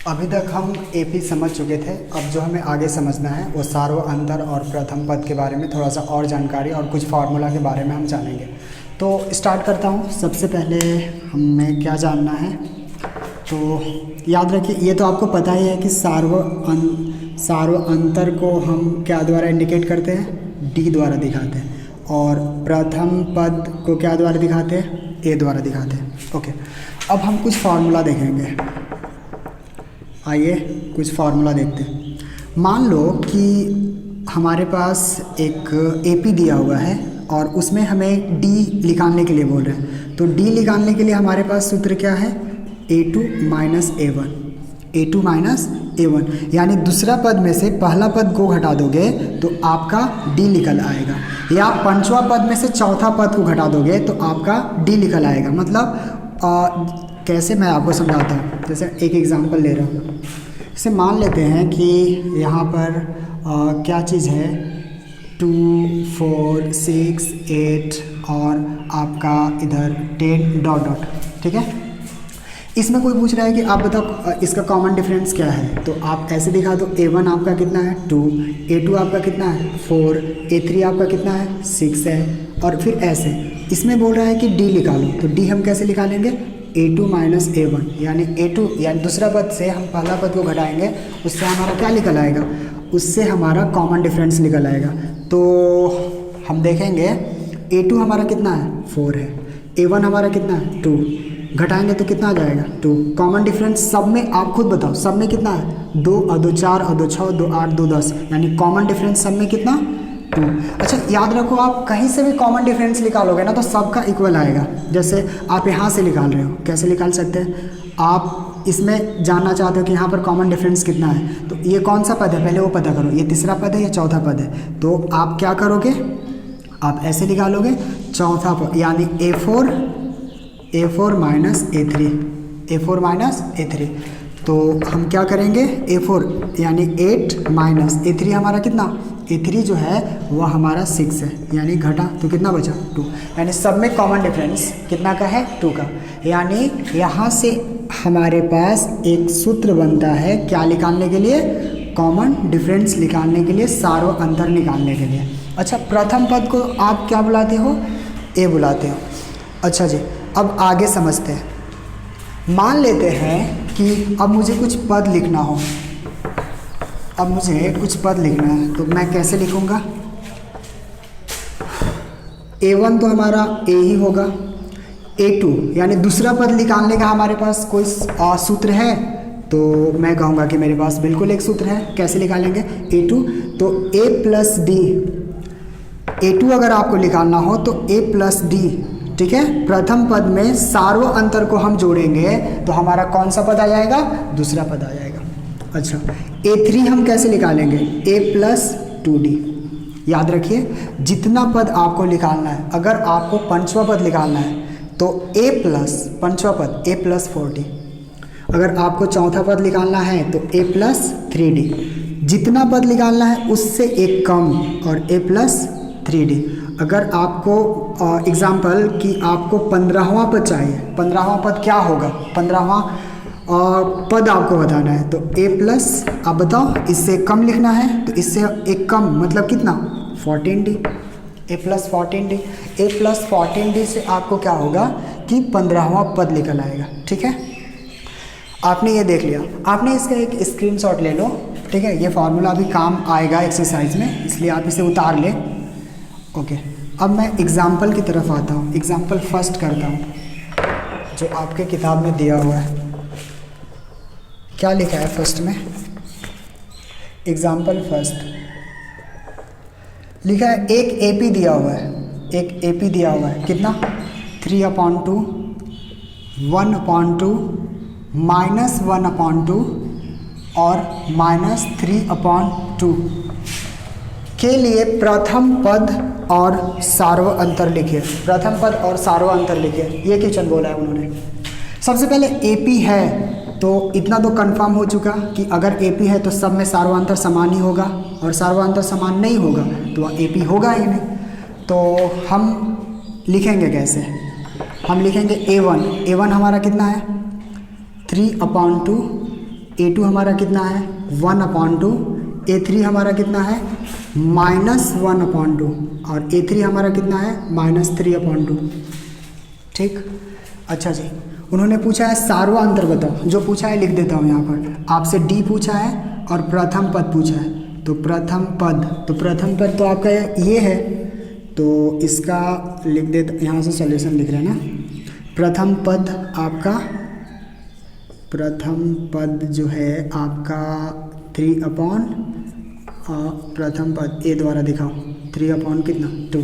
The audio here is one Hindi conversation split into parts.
अभी तक हम एपी समझ चुके थे। अब जो हमें आगे समझना है वो सार्व अंतर और प्रथम पद के बारे में थोड़ा सा और जानकारी और कुछ फार्मूला के बारे में हम जानेंगे। तो स्टार्ट करता हूँ। सबसे पहले हमें क्या जानना है, तो याद रखिए ये तो आपको पता ही है कि सार्व अंतर को हम क्या द्वारा इंडिकेट करते हैं, डी द्वारा दिखाते हैं, और प्रथम पद को क्या द्वारा दिखाते हैं, ए द्वारा दिखाते हैं। ओके, अब हम कुछ फार्मूला देखेंगे। आइए कुछ फार्मूला देखते हैं। मान लो कि हमारे पास एक एपी दिया हुआ है और उसमें हमें डी निकालने के लिए बोल रहे हैं। तो डी निकालने के लिए हमारे पास सूत्र क्या है, A2 minus A1, A2 minus A1, यानी दूसरा पद में से पहला पद को घटा दोगे तो आपका डी निकल आएगा, या पांचवा पद में से चौथा पद को घटा दोगे तो आपका डी निकल आएगा। मतलब कैसे, मैं आपको समझाता हूँ। जैसे एक एग्जांपल ले रहा हूँ। जैसे मान लेते हैं कि यहाँ पर क्या चीज़ है, 2, 4, 6, 8 और आपका इधर 10 डॉट डॉट, ठीक है। इसमें कोई पूछ रहा है कि आप बताओ इसका कॉमन डिफरेंस क्या है, तो आप ऐसे दिखा दो। A1 आपका कितना है, 2, A2 आपका कितना है, 4, A3 आपका कितना है, 6 है, और फिर ऐसे। इसमें बोल रहा है कि डी निकालो, तो डी हम कैसे निकालेंगे, A2 माइनस A1, यानी A2 यानी दूसरा पद से हम पहला पद को घटाएंगे, उससे हमारा क्या निकल आएगा, उससे हमारा कॉमन डिफरेंस निकल आएगा। तो हम देखेंगे A2 हमारा कितना है, 4 है, A1 हमारा कितना है, 2, घटाएंगे तो कितना आ जाएगा, 2। कॉमन डिफरेंस सब में आप खुद बताओ, सब में कितना है, 2 और 2 4 और 2 6 2 8 2 10, यानी कॉमन डिफरेंस सब में कितना, 2। अच्छा याद रखो, आप कहीं से भी कॉमन डिफरेंस निकालोगे ना तो सबका इक्वल आएगा। जैसे आप यहाँ से निकाल रहे हो, कैसे निकाल सकते हैं, आप इसमें जानना चाहते हो कि यहाँ पर कॉमन डिफरेंस कितना है, तो ये कौन सा पद है पहले वो पता करो, ये तीसरा पद है या चौथा पद है। तो आप क्या करोगे, आप ऐसे निकालोगे, चौथा पद यानी A4 minus A3 minus A3। तो हम क्या करेंगे, A4 यानी 8 माइनस A3 हमारा कितना, A3 जो है वह हमारा 6 है, यानी घटा तो कितना बचा, 2। यानी सब में कॉमन डिफरेंस कितना का है, 2 का। यानी यहाँ से हमारे पास एक सूत्र बनता है क्या निकालने के लिए, कॉमन डिफरेंस निकालने के लिए, सार्व अंतर निकालने के लिए। अच्छा, प्रथम पद को आप क्या बुलाते हो, ए बुलाते हो। अच्छा जी, अब आगे समझते हैं। मान लेते हैं कि अब मुझे कुछ पद लिखना हो, अब मुझे कुछ पद लिखना है, तो मैं कैसे लिखूंगा, A1 तो हमारा A ही होगा, A2 यानी दूसरा पद निकालने का हमारे पास कोई सूत्र है, तो मैं कहूँगा कि मेरे पास बिल्कुल एक सूत्र है। कैसे निकालेंगे, A2 तो A प्लस डी, A2 अगर आपको निकालना हो तो A प्लस डी, ठीक है। प्रथम पद में सार्व अंतर को हम जोड़ेंगे तो हमारा कौन सा पद आ जाएगा, दूसरा पद आ जाएगा। अच्छा, A3 हम कैसे निकालेंगे, A प्लस 2D। याद रखिए जितना पद आपको निकालना है, अगर आपको पंचवा पद निकालना है तो A प्लस पंचवा पद A प्लस 4D, अगर आपको चौथा पद निकालना है तो A प्लस 3D, जितना पद निकालना है उससे एक कम और A प्लस 3D। अगर आपको एग्जाम्पल कि आपको 15वां पद चाहिए, 15वां पद क्या होगा, 15वां पद आपको बताना है, तो A प्लस, आप बताओ इससे कम लिखना है तो इससे एक कम मतलब कितना, 14D, A plus 14D। A plus 14D से आपको क्या होगा कि 15वां पद निकल आएगा, ठीक है। आपने ये देख लिया, आपने इसका एक स्क्रीनशॉट ले लो, ठीक है। ये फार्मूला अभी काम आएगा एक्सरसाइज में, इसलिए आप इसे उतार लें। ओके, अब मैं एग्जाम्पल की तरफ आता हूँ। एग्जाम्पल फर्स्ट करता हूँ जो आपके किताब में दिया हुआ है। क्या लिखा है फर्स्ट में, एग्जाम्पल फर्स्ट लिखा है, एक एपी दिया हुआ है, एक एपी दिया हुआ है, कितना, 3/2, 1/2, -1/2 और -3/2 के लिए प्रथम पद और सार्व अंतर लिखिए। प्रथम पद और सार्व अंतर लिखिए, ये क्वेश्चन बोला है उन्होंने। सबसे पहले एपी है तो इतना तो कंफर्म हो चुका कि अगर एपी है तो सब में सार्वांतर समान ही होगा, और सार्वांतर समान नहीं होगा तो वह एपी होगा ही नहीं। तो हम लिखेंगे कैसे, हम लिखेंगे A1 हमारा कितना है 3/2 A2 हमारा कितना है 1/2, A3 हमारा कितना है -1/2 और A3 हमारा कितना है -3/2। ठीक, अच्छा जी। उन्होंने पूछा है सार्वअंतर बताओ, जो पूछा है लिख देता हूँ यहाँ पर। आपसे D पूछा है और प्रथम पद पूछा है। तो प्रथम पद तो आपका ये है, तो इसका लिख देता, यहाँ से सॉल्यूशन लिख रहे हैं ना। प्रथम पद जो है आपका 3/, प्रथम पद A द्वारा दिखाओ 3/ कितना 2।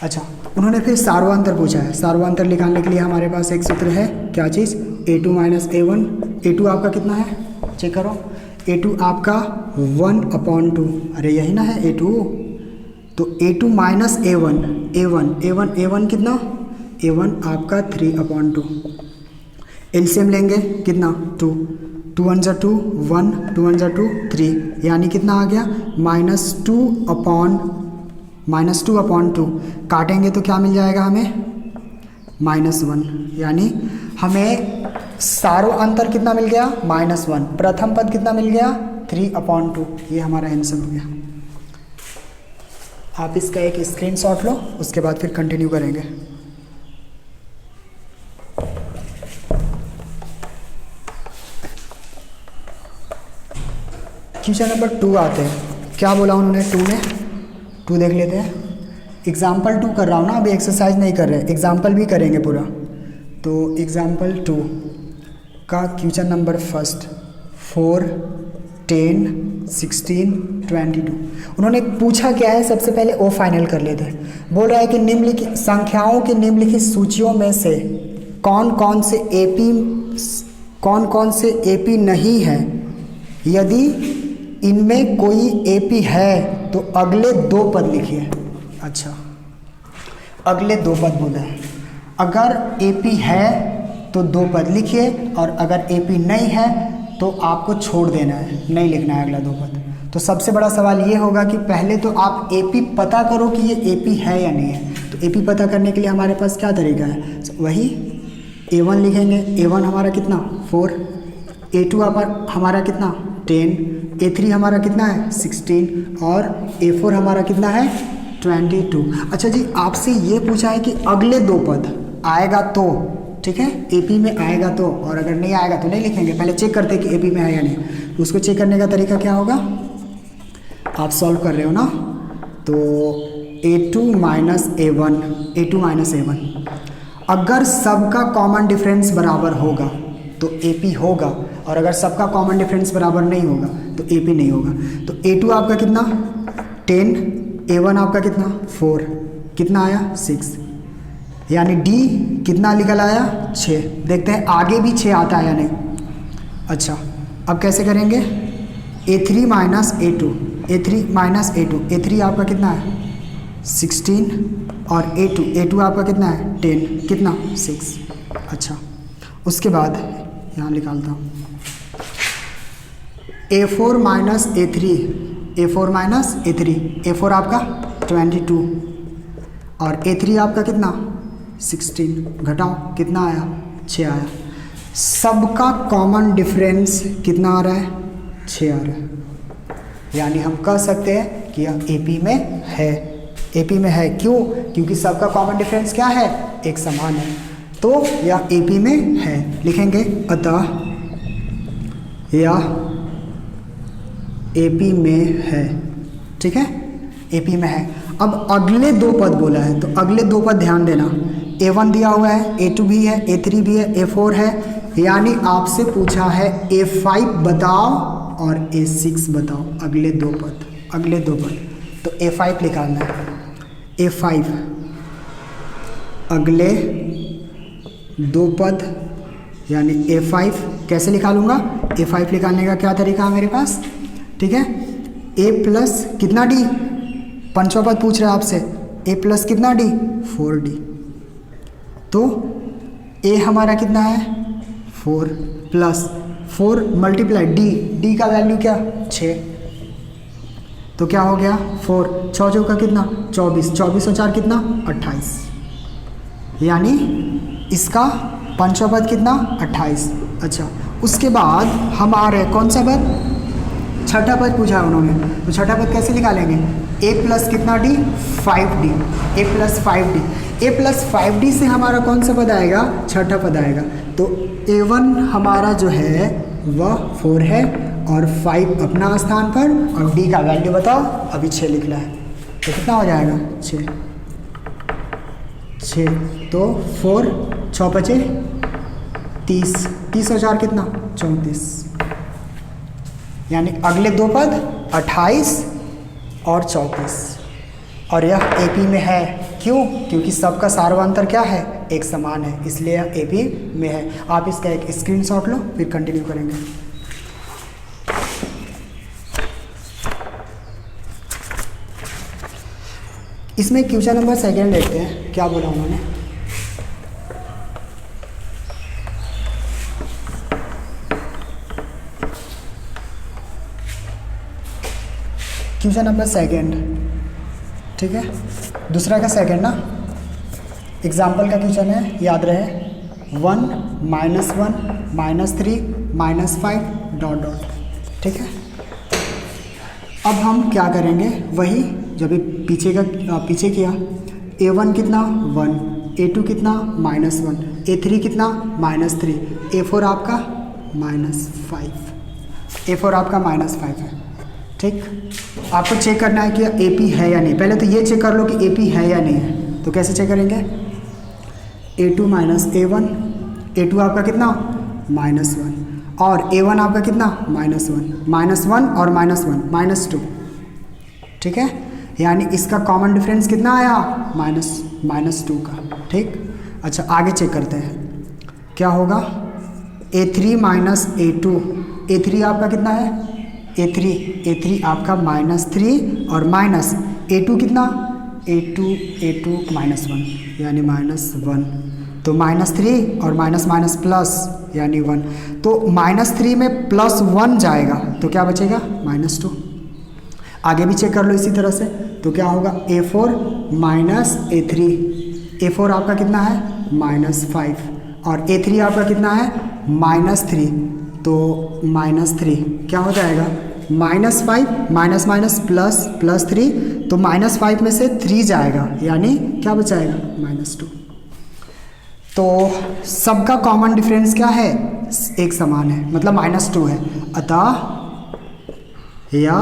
अच्छा, उन्होंने फिर सार्वअंतर पूछा है। सार्वअंतर निकालने के लिए हमारे पास एक सूत्र है, क्या चीज़, A2 - A1। A2 आपका कितना है, चेक करो, A2 आपका 1/2, अरे यही ना है A2। तो A2 - A1 कितना, A1 आपका 3/2। एलसीएम लेंगे कितना 2, 2 1 जा 2, 1 2 1 जा 2 3, यानी कितना आ गया -2/2। काटेंगे तो क्या मिल जाएगा हमें -1, यानी हमें सार्वअंतर कितना मिल गया -1, प्रथम पद कितना मिल गया 3/2। ये हमारा आंसर हो गया। आप इसका एक स्क्रीनशॉट लो, उसके बाद फिर कंटिन्यू करेंगे। क्वेश्चन नंबर 2 आते हैं, क्या बोला उन्होंने 2 में, 2 देख लेते हैं। एग्जाम्पल 2 कर रहा हूँ ना, अभी एक्सरसाइज नहीं कर रहे, एग्जाम्पल भी करेंगे पूरा। तो एग्जाम्पल 2 का क्वेश्चन नंबर फर्स्ट 4 10 16 22। उन्होंने पूछा क्या है, सबसे पहले वो फाइनल कर लेते हैं। बोल रहा है कि निम्नलिखित संख्याओं की निम्नलिखित सूचियों में से कौन कौन से एपी नहीं है, यदि इनमें कोई एपी है तो अगले 2 पद लिखिए। अच्छा, अगले 2 पद बोले हैं, अगर एपी है तो 2 पद लिखिए और अगर एपी नहीं है तो आपको छोड़ देना है, नहीं लिखना है अगला 2 पद। तो सबसे बड़ा सवाल ये होगा कि पहले तो आप एपी पता करो कि ये एपी है या नहीं है। तो एपी पता करने के लिए हमारे पास क्या तरीका है, वही A1 लिखेंगे। A1 हमारा कितना 4, A2 हमारा कितना 10, A3 हमारा कितना है 16 और A4 हमारा कितना है 22। अच्छा जी, आपसे ये पूछा है कि अगले 2 पद आएगा तो, ठीक है, एपी में आएगा तो, और अगर नहीं आएगा तो नहीं लिखेंगे। पहले चेक करते हैं कि एपी में है या नहीं। तो उसको चेक करने का तरीका क्या होगा, आप सॉल्व कर रहे हो ना, तो A2 - A1, अगर सबका कॉमन डिफरेंस बराबर होगा तो एपी होगा, और अगर सबका कॉमन डिफरेंस बराबर नहीं होगा तो एपी नहीं होगा। तो A2 आपका कितना 10, A1 आपका कितना 4, कितना आया 6, यानी D कितना निकल आया 6। देखते हैं आगे भी 6 आता है या नहीं। अच्छा, अब कैसे करेंगे, A3 - A2, A3 आपका कितना है 16 और A2 आपका कितना है 10, कितना 6। अच्छा, उसके बाद यहाँ निकालता हूँ A4 - A3, A4 आपका 22 और A3 आपका कितना 16, घटाओ कितना आया 6 आया। सबका कॉमन डिफरेंस कितना आ रहा है 6 आ रहा है, यानी हम कह सकते हैं कि यह एपी में है। एपी में है क्यों, क्योंकि सबका कॉमन डिफरेंस क्या है, एक समान है, तो यह एपी में है। लिखेंगे अतः यह एपी में है, ठीक है, एपी में है। अब अगले 2 पद बोला है, तो अगले 2 पद ध्यान देना, A1 दिया हुआ है, A2 भी है, A3 भी है, A4 है, यानी आपसे पूछा है A5 बताओ और A6 बताओ। अगले 2 पद, तो A5 निकालना है। A5 अगले 2 पद, यानी A5 कैसे निकालूंगा, A5 निकालने का क्या तरीका है मेरे पास, ठीक है, A प्लस कितना D, 5वां पद पूछ रहा है आपसे, A प्लस कितना D 4D, तो A हमारा कितना है 4 प्लस 4 मल्टीप्लाई D का वैल्यू क्या 6, तो क्या हो गया 4, 6 चौका कितना 24, 24 और 4 कितना 28, यानी इसका 5वां पद कितना 28। अच्छा, उसके बाद हम आ रहे हैं कौन सा पद, छठा पद पूछा है उन्होंने, तो छठा पद कैसे निकालेंगे, a प्लस कितना d, 5d, a plus 5d, a plus 5d से हमारा कौन सा पद आएगा, छठा पद आएगा। तो a1 हमारा जो है वह 4 है और 5 अपना स्थान पर, और d का वैल्यू बताओ, अभी 6 लिखना है, तो कितना हो जाएगा 6, तो 4 6 बचे 30, 30 और 4 कितना 34, यानी अगले दो पद 28 और 34, और यह AP में है। क्यों, क्योंकि सबका सार्वंतर क्या है, एक समान है, इसलिए यह AP में है। आप इसका एक स्क्रीनशॉट लो, फिर कंटिन्यू करेंगे। इसमें क्वेश्चन नंबर सेकेंड देखते हैं, क्या बोला उन्होंने। क्वेश्चन नंबर सेकेंड, ठीक है, दूसरा का सेकेंड ना, एग्जाम्पल का क्वेश्चन है, याद रहे 1 -1 -3 -5 डॉट डॉट, ठीक है। अब हम क्या करेंगे, वही जब पीछे किया, a1 कितना 1, a2 कितना -1, a3 कितना -3, a4 आपका -5, a4 आपका -5 है, ठीक। आपको चेक करना है कि AP है या नहीं, पहले तो ये चेक कर लो कि AP है या नहीं है। तो कैसे चेक करेंगे, a2 -a1, a2 आपका कितना -1, और a1 आपका कितना -1 और -1 -2, ठीक है, यानी इसका कॉमन डिफरेंस कितना आया, -2 का, ठीक। अच्छा आगे चेक करते हैं, क्या होगा, a3 -a2, a3 आपका कितना है, a3 आपका -3 और माइनस a2 कितना, a2 -1 यानी -1, तो -3 और माइनस प्लस यानी 1, तो -3 में +1 जाएगा तो क्या बचेगा, -2। आगे भी चेक कर लो इसी तरह से, तो क्या होगा, a4 -a3, a4 आपका कितना है -5 और a3 आपका कितना है -3, तो -3 क्या हो जाएगा, -5 +3, तो -5 में से 3 जाएगा, यानी क्या बचाएगा, -2। तो सबका कॉमन डिफरेंस क्या है, एक समान है, मतलब -2 है, अतः यह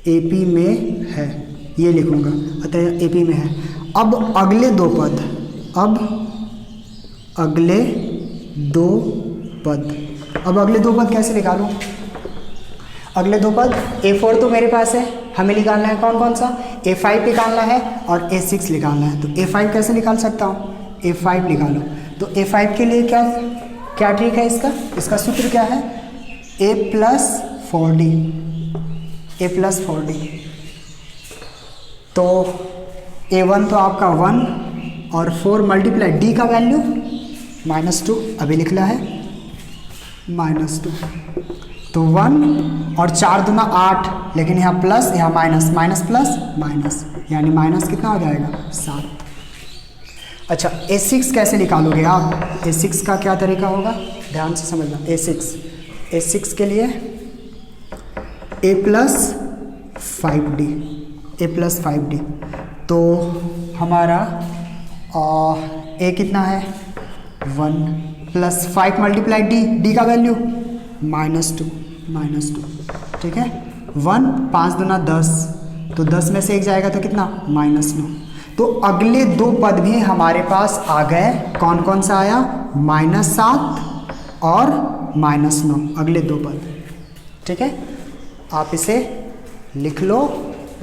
AP में है, ये लिखूंगा, अतः यह AP में है। अब अगले दो पद कैसे निकालूं, अगले दो पद, a4 तो मेरे पास है, हमें निकालना है कौन कौन सा, a5 निकालना है और a6 निकालना है। तो a5 कैसे निकाल सकता हूँ, a5 निकालो, तो a5 के लिए क्या ट्रिक है, इसका सूत्र क्या है, a प्लस 4d, तो a1 तो आपका 1 और 4 मल्टीप्लाई d का वैल्यू -2, अभी लिखना है -2, तो 1 और 4 दूना 8, लेकिन यहाँ प्लस यहाँ माइनस प्लस माइनस, यानी माइनस कितना हो जाएगा 7। अच्छा a6 कैसे निकालोगे आप, a6 का क्या तरीका होगा, ध्यान से समझना। a6 के लिए a प्लस 5d, तो हमारा a कितना है 1 प्लस 5 मल्टीप्लाई d का वैल्यू -2, ठीक है। 1 5 दूना 10, तो 10 में से एक जाएगा तो कितना -9। तो अगले दो पद भी हमारे पास आ गए, कौन कौन सा आया, -7 और -9, अगले दो पद, ठीक है। आप इसे लिख लो,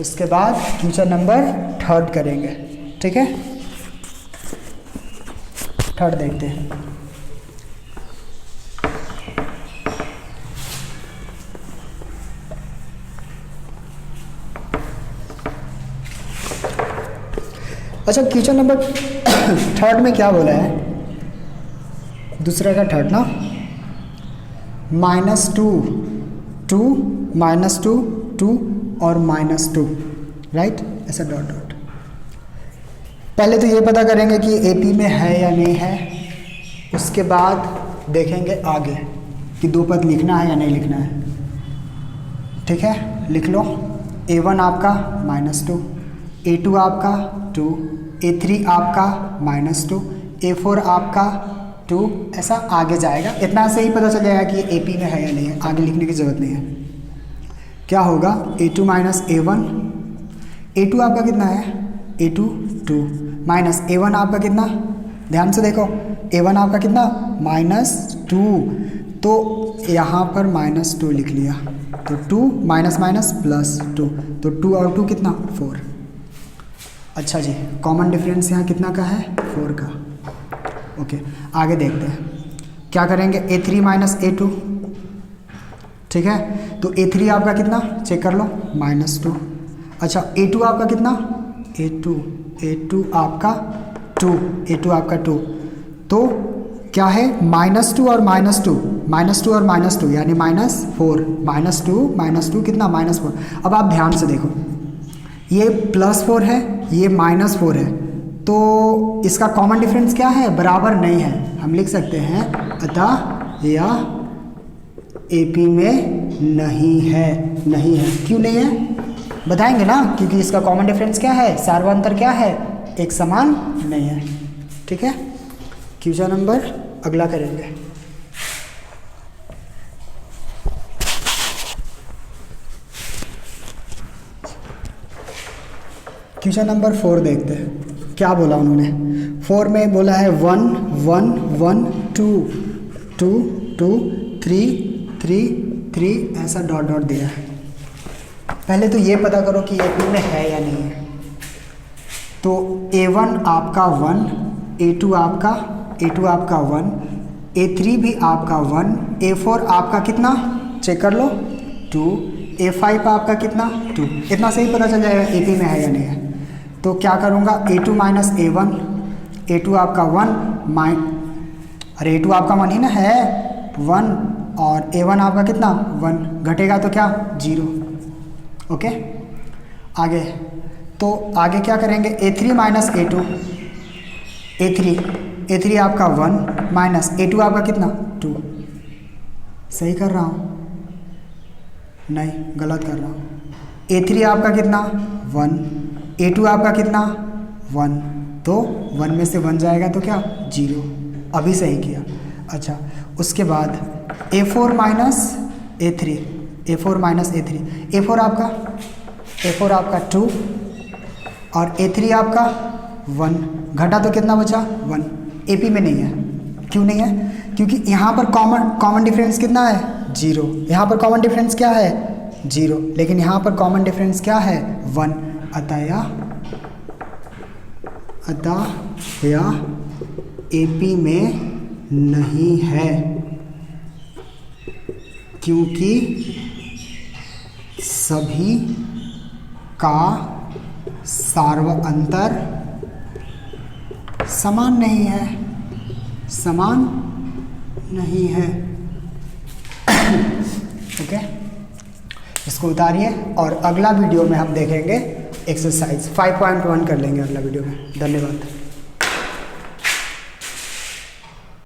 उसके बाद क्वेश्चन नंबर 3 करेंगे, ठीक है। 3 देखते हैं। अच्छा क्वेश्चन नंबर 3 में क्या बोला है, दूसरे का 3 ना, -2 -2 और -2, राइट, ऐसा डॉट डॉट। पहले तो ये पता करेंगे कि AP में है या नहीं है, उसके बाद देखेंगे आगे कि दो पद लिखना है या नहीं लिखना है। ठीक है, लिख लो। A1 आपका -2, A2 आपका 2, A3 आपका -2, A4 आपका 2, ऐसा आगे जाएगा। इतना से ही पता चल जाएगा कि ये AP में है या नहीं है, आगे लिखने की ज़रूरत नहीं है। क्या होगा, A2 - A1, A2 आपका कितना है, A2 2, माइनस A1 आपका कितना, ध्यान से देखो, A1 आपका कितना -2, तो यहाँ पर -2 लिख लिया, तो 2 -2, तो 2 और 2 कितना 4। अच्छा जी, कॉमन डिफरेंस यहाँ कितना का है, 4 का। ओके, आगे देखते हैं क्या करेंगे। A3 - A2, ठीक है, तो A3 आपका कितना चेक कर लो, -2। अच्छा, A2 आपका कितना, A2 आपका 2, A2 आपका 2, तो क्या है, -2 और -2, -2 और -2 यानी -4, -2 कितना -4। अब आप ध्यान से देखो, ये +4 है, ये -4 है, तो इसका कॉमन डिफरेंस क्या है, बराबर नहीं है। हम लिख सकते हैं अतः यह AP में नहीं है। क्यों नहीं है बताएंगे ना, क्योंकि इसका कॉमन डिफरेंस क्या है, सार्वअंतर क्या है, एक समान नहीं है। ठीक है, क्वेश्चन नंबर अगला करेंगे। क्वेश्चन नंबर 4 देखते हैं क्या बोला उन्होंने। 4 में बोला है 1 1 1 2 2 2 3 3 3, ऐसा डॉट डॉट दिया है। पहले तो ये पता करो कि AP में है या नहीं है। तो A1 आपका 1, A2 आपका 1, A3 भी आपका 1, A4 आपका कितना चेक कर लो 2, A5 आपका कितना 2। इतना से ही पता चल जाएगा AP में है या नहीं है। तो क्या करूँगा, A2 - A1, A2 आपका 1 अरे A2 आपका 1 ही ना है, 1, और A1 आपका कितना 1, घटेगा तो क्या 0। ओके, आगे तो आगे क्या करेंगे, A3 - A2, A3 आपका 1 माइनस A2 आपका कितना 2। सही कर रहा हूँ, नहीं गलत कर रहा हूँ। A3 आपका कितना 1, A2 आपका कितना 1, तो 1 में से 1 जाएगा तो क्या 0, अभी सही किया। अच्छा, उसके बाद A4 - A3, A4 आपका 2 और A3 आपका 1, घटा तो कितना बचा 1। AP में नहीं है, क्यों नहीं है, क्योंकि यहाँ पर कॉमन डिफरेंस कितना है 0, यहाँ पर कॉमन डिफरेंस क्या है 0, लेकिन यहाँ पर कॉमन डिफरेंस क्या है 1। अतः यह AP में नहीं है, क्योंकि सभी का सार्वअंतर समान नहीं है। ओके, इसको उतारिए और अगला वीडियो में हम देखेंगे एक्सरसाइज 5.1 कर लेंगे अगला वीडियो में। धन्यवाद।